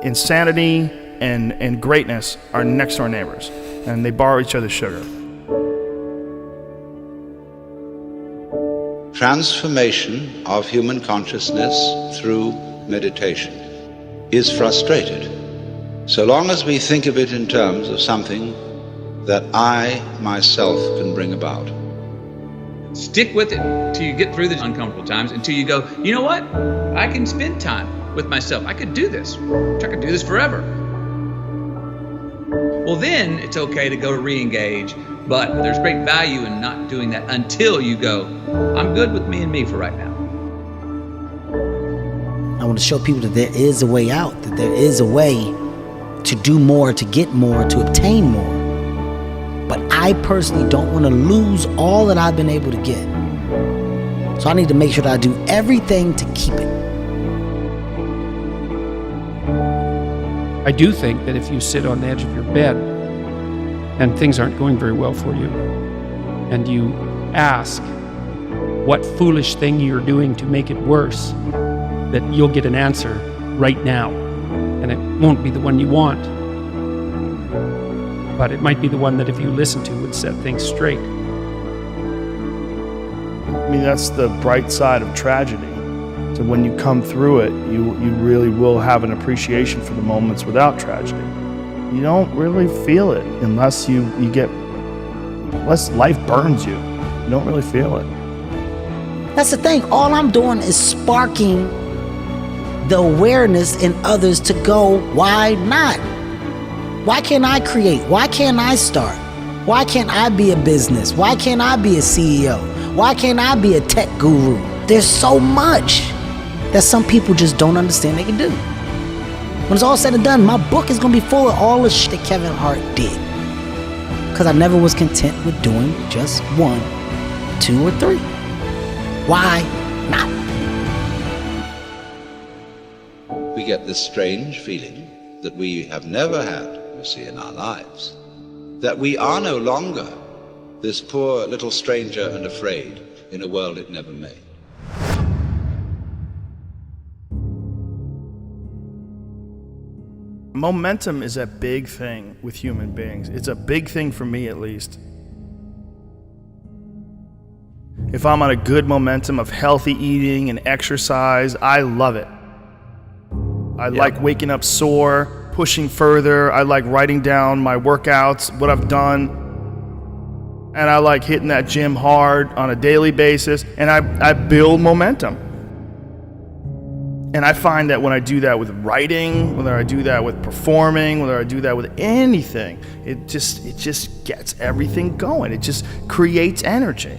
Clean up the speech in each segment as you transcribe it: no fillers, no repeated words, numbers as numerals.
Insanity and greatness are next door neighbors, and they borrow each other's sugar. Transformation of human consciousness through meditation is frustrated so long as we think of it in terms of something that I myself can bring about. Stick with it till you get through the uncomfortable times, until you go, you know what? I can spend time with myself. I could do this. I could do this forever. Well, then it's okay to go re-engage, but there's great value in not doing that until you go, I'm good with me and me for right now. I want to show people that there is a way out, that there is a way to do more, to get more, to obtain more. But I personally don't want to lose all that I've been able to get. So I need to make sure that I do everything to keep it. I do think that if you sit on the edge of your bed and things aren't going very well for you, and you ask what foolish thing you're doing to make it worse, that you'll get an answer right now. And it won't be the one you want, but it might be the one that if you listen to would set things straight. I mean, that's the bright side of tragedy. So when you come through it, you really will have an appreciation for the moments without tragedy. You don't really feel it unless unless life burns you. You don't really feel it. That's the thing. All I'm doing is sparking the awareness in others to go, why not? Why can't I create? Why can't I start? Why can't I be a business? Why can't I be a CEO? Why can't I be a tech guru? There's so much that some people just don't understand they can do. When it's all said and done, my book is gonna be full of all the shit that Kevin Hart did. Because I never was content with doing just 1, 2, or 3. Why not? We get this strange feeling that we have never had, you see, in our lives, that we are no longer this poor little stranger and afraid in a world it never made. Momentum is a big thing with human beings. It's a big thing for me, at least. If I'm on a good momentum of healthy eating and exercise, I love it. I like waking up sore, pushing further. I like writing down my workouts, what I've done. And I like hitting that gym hard on a daily basis. And I build momentum. And I find that when I do that with writing, whether I do that with performing, whether I do that with anything, it just gets everything going. It just creates energy.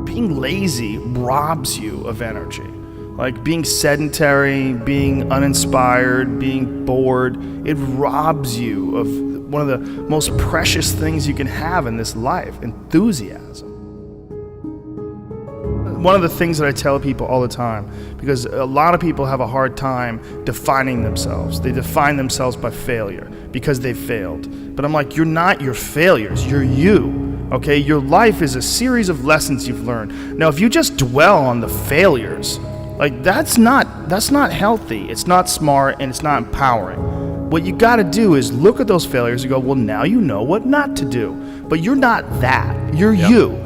Being lazy robs you of energy. Like being sedentary, being uninspired, being bored, it robs you of one of the most precious things you can have in this life, enthusiasm. One of the things that I tell people all the time, because a lot of people have a hard time defining themselves. They define themselves by failure because they failed. But I'm like, you're not your failures, you're you. Okay, your life is a series of lessons you've learned. Now, if you just dwell on the failures, like that's not healthy, it's not smart, and it's not empowering. What you gotta do is look at those failures and go, well, now you know what not to do. But you're not that, you're you.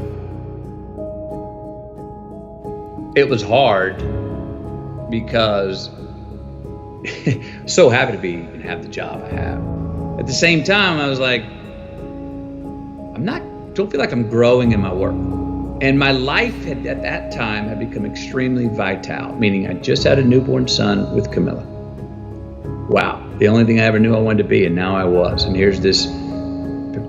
It was hard because so happy to be and have the job I have. At the same time, I was like, don't feel like I'm growing in my work. And my life at that time had become extremely vital, meaning I just had a newborn son with Camilla. Wow, the only thing I ever knew I wanted to be, and now I was. And here's this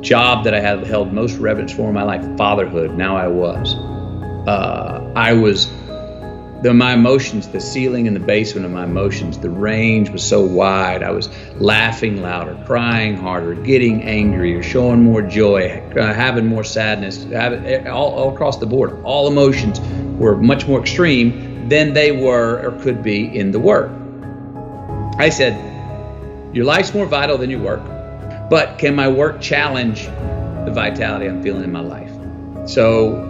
job that I had held most reverence for in my life, fatherhood, now I was. My emotions, the ceiling and the basement of my emotions, the range was so wide. I was laughing louder, crying harder, getting angrier, showing more joy, having more sadness, all across the board. All emotions were much more extreme than they were or could be in the work. I said, your life's more vital than your work, but can my work challenge the vitality I'm feeling in my life? So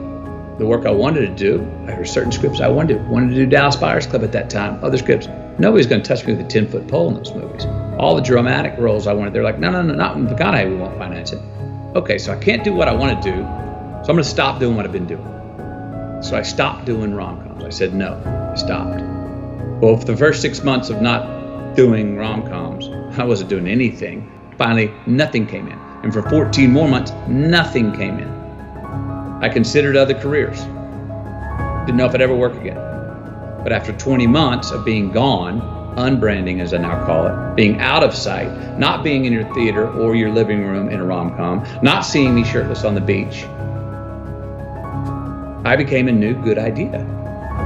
the work I wanted to do. There were certain scripts I wanted to do Dallas Buyers Club at that time, other scripts. Nobody's going to touch me with a 10-foot pole in those movies. All the dramatic roles I wanted, they're like, no, not in McConaughey, we won't finance it. Okay, so I can't do what I want to do, so I'm going to stop doing what I've been doing. So I stopped doing rom-coms. I said no, I stopped. Well, for the first 6 months of not doing rom-coms, I wasn't doing anything. Finally, nothing came in. And for 14 more months, nothing came in. I considered other careers. Didn't know if I'd ever work again. But after 20 months of being gone, unbranding as I now call it, being out of sight, not being in your theater or your living room in a rom-com, not seeing me shirtless on the beach, I became a new good idea.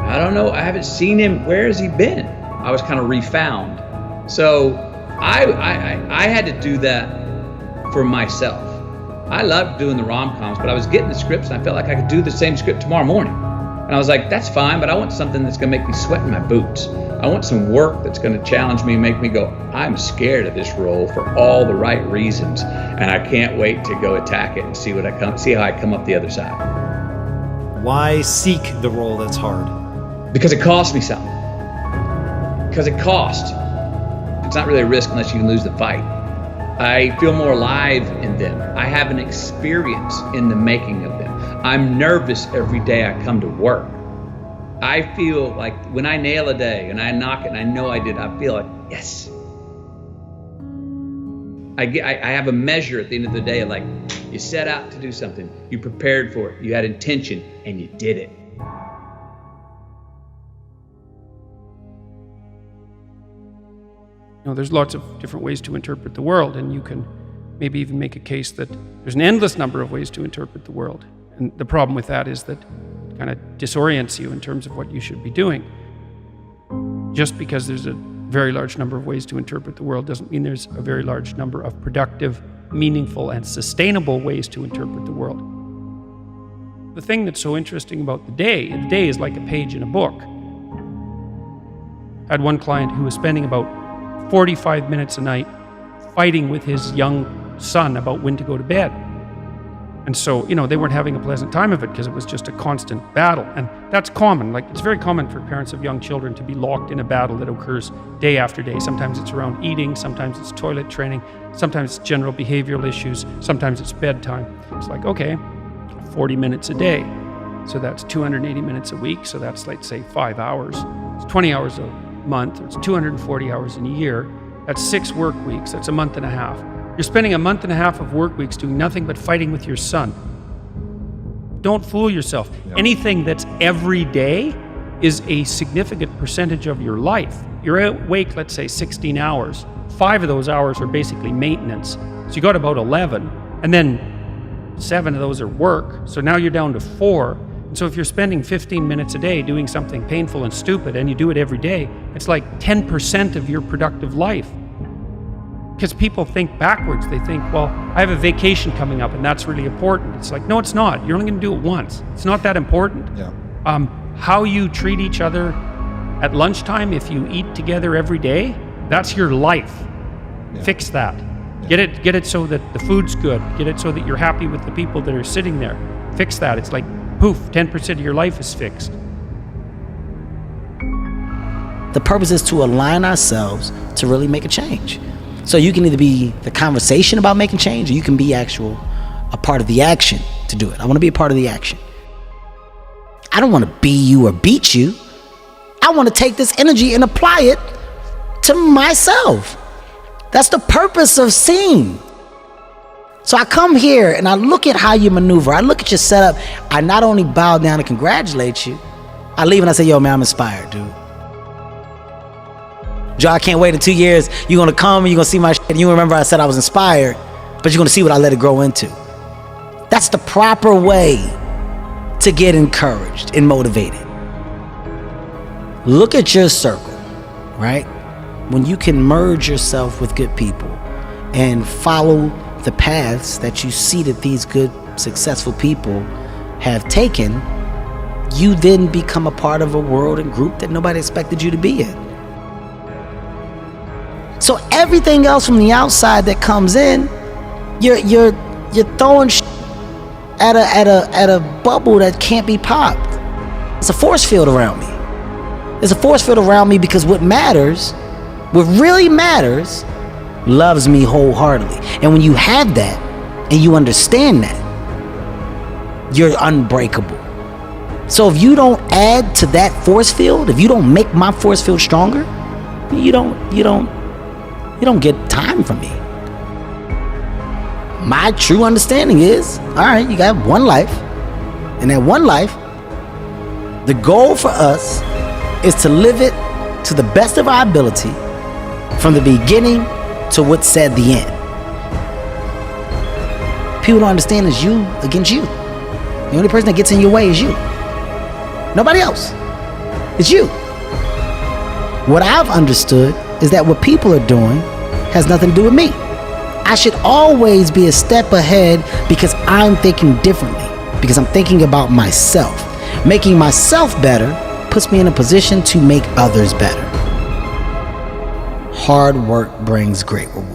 I don't know, I haven't seen him, where has he been? I was kind of refound. So I had to do that for myself. I loved doing the rom-coms, but I was getting the scripts and I felt like I could do the same script tomorrow morning. And I was like, that's fine, but I want something that's gonna make me sweat in my boots. I want some work that's gonna challenge me and make me go, I'm scared of this role for all the right reasons. And I can't wait to go attack it and see how I come up the other side. Why seek the role that's hard? Because it costs me something. Because it costs. It's not really a risk unless you can lose the fight. I feel more alive in them. I have an experience in the making of them. I'm nervous every day I come to work. I feel like when I nail a day and I knock it and I know I did, I feel like, yes. I have a measure at the end of the day of like, you set out to do something, you prepared for it, you had intention, and you did it. You know, there's lots of different ways to interpret the world, and you can maybe even make a case that there's an endless number of ways to interpret the world. And the problem with that is that it kind of disorients you in terms of what you should be doing. Just because there's a very large number of ways to interpret the world doesn't mean there's a very large number of productive, meaningful, and sustainable ways to interpret the world. The thing that's so interesting about the day is like a page in a book. I had one client who was spending about 45 minutes a night fighting with his young son about when to go to bed. And so, you know, they weren't having a pleasant time of it because it was just a constant battle. And that's common. Like, it's very common for parents of young children to be locked in a battle that occurs day after day. Sometimes it's around eating, sometimes it's toilet training, sometimes it's general behavioral issues, sometimes it's bedtime. It's like, okay, 40 minutes a day. So that's 280 minutes a week. So that's, let's say, 5 hours. It's 20 hours a month. It's 240 hours in a year. That's 6 work weeks. That's a month and a half. You're spending a month and a half of work weeks doing nothing but fighting with your son. Don't fool yourself. Yep. Anything that's every day is a significant percentage of your life. You're awake, let's say, 16 hours. 5 of those hours are basically maintenance. So you got about 11, and then 7 of those are work. So now you're down to 4. And so if you're spending 15 minutes a day doing something painful and stupid, and you do it every day, it's like 10% of your productive life. Because people think backwards. They think, well, I have a vacation coming up and that's really important. It's like, no, it's not. You're only going to do it once. It's not that important. Yeah. How you treat each other at lunchtime, if you eat together every day, that's your life. Yeah. Fix that. Yeah. Get it so that the food's good. Get it so that you're happy with the people that are sitting there. Fix that. It's like, poof, 10% of your life is fixed. The purpose is to align ourselves to really make a change. So you can either be the conversation about making change, or you can be a part of the action to do it. I want to be a part of the action. I don't want to be you or beat you. I want to take this energy and apply it to myself. That's the purpose of seeing. So I come here and I look at how you maneuver. I look at your setup. I not only bow down and congratulate you, I leave and I say, yo, man, I'm inspired, dude. Joe, I can't wait in 2 years. You're going to come and you're going to see my shit. And you remember I said I was inspired, but you're going to see what I let it grow into. That's the proper way to get encouraged and motivated. Look at your circle, right? When you can merge yourself with good people and follow the paths that you see that these good, successful people have taken, you then become a part of a world and group that nobody expected you to be in. So everything else from the outside that comes in, you're throwing at a bubble that can't be popped. It's a force field around me. There's a force field around me because what really matters, loves me wholeheartedly. And when you have that and you understand that, you're unbreakable. So if you don't add to that force field, if you don't make my force field stronger, you don't get time from me. My true understanding is, all right, you got one life, and that one life, the goal for us is to live it to the best of our ability from the beginning to what's said the end. People don't understand it's you against you. The only person that gets in your way is you. Nobody else. It's you. What I've understood is that what people are doing has nothing to do with me. I should always be a step ahead because I'm thinking differently, because I'm thinking about myself. Making myself better puts me in a position to make others better. Hard work brings great reward.